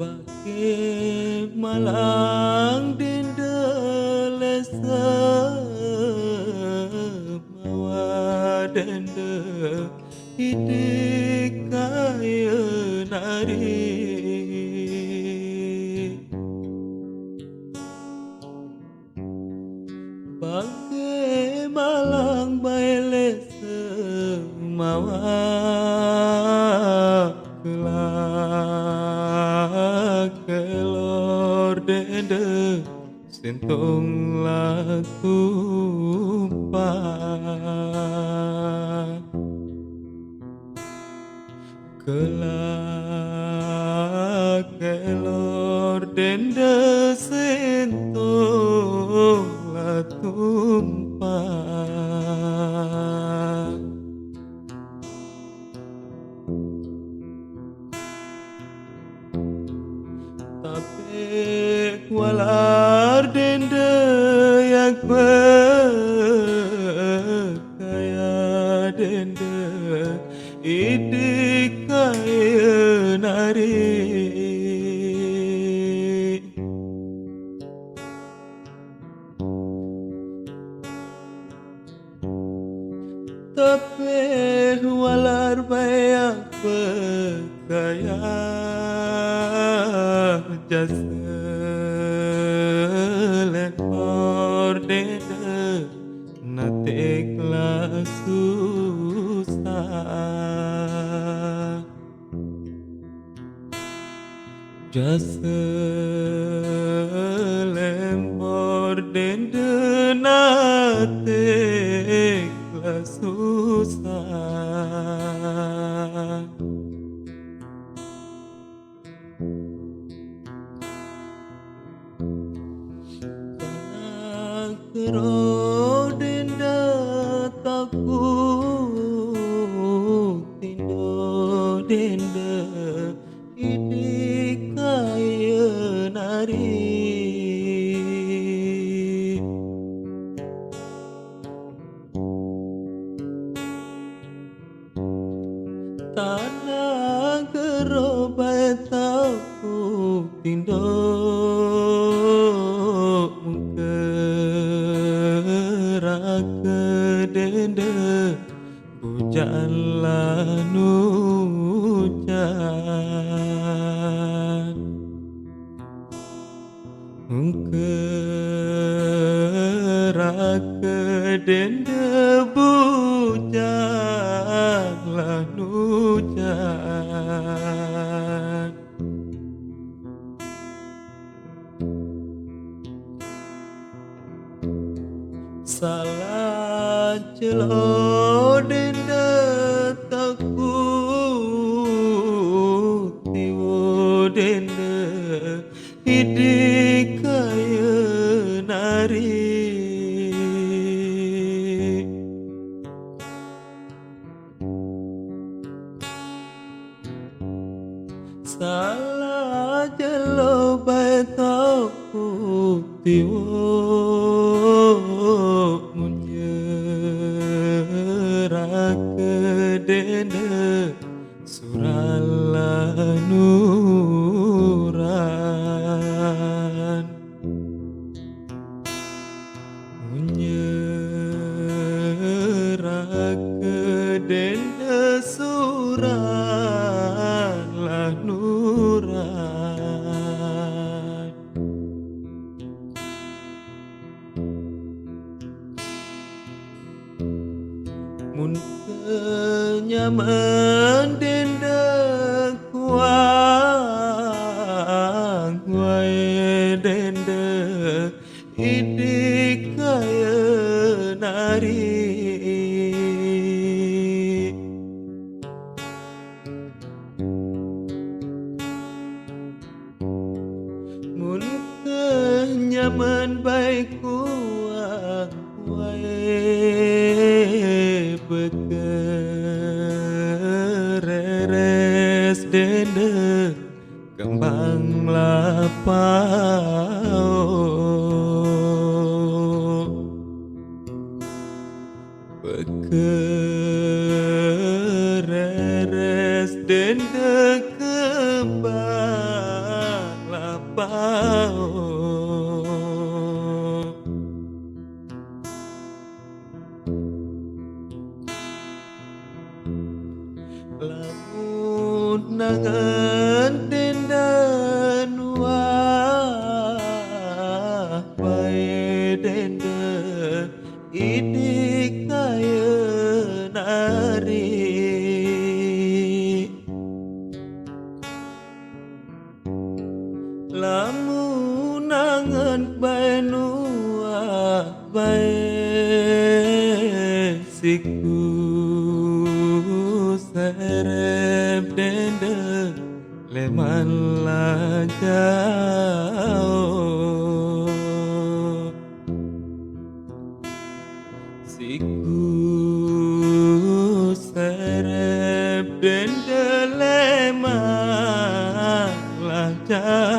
Bake malang dindelesa mawa dende idik kaya nari Bake malang bailesa mawa kelor dende sentong la tumpah kelor dende sentong la tumpah Tapek walar dende yak kaya dende idik kaya nari Tapek walar bayak kaya jaselen ordena nateklah susah jaselen ordena nateklah susah Kero denda takut tindo denda idik kaya nari Tanah kero bae takut tindo kedende bujan lanujan kerak kedende bujan lanujan Salah celo denda takut tiwo denda idik kaya nari Salah celo bae takut tiwo kedende surallanuran menyerah kedende surallanuran mun kenyaman denda kuang wae denda idik kaya nari mun kenyaman baik kuang wae bekereres dende kembang lapau dende kembang lapao lamun nangan denden wah bae dende idik kayeun ari lamun nangan bae nuah bae siku serep dende leman lajao siku serep dende leman lajao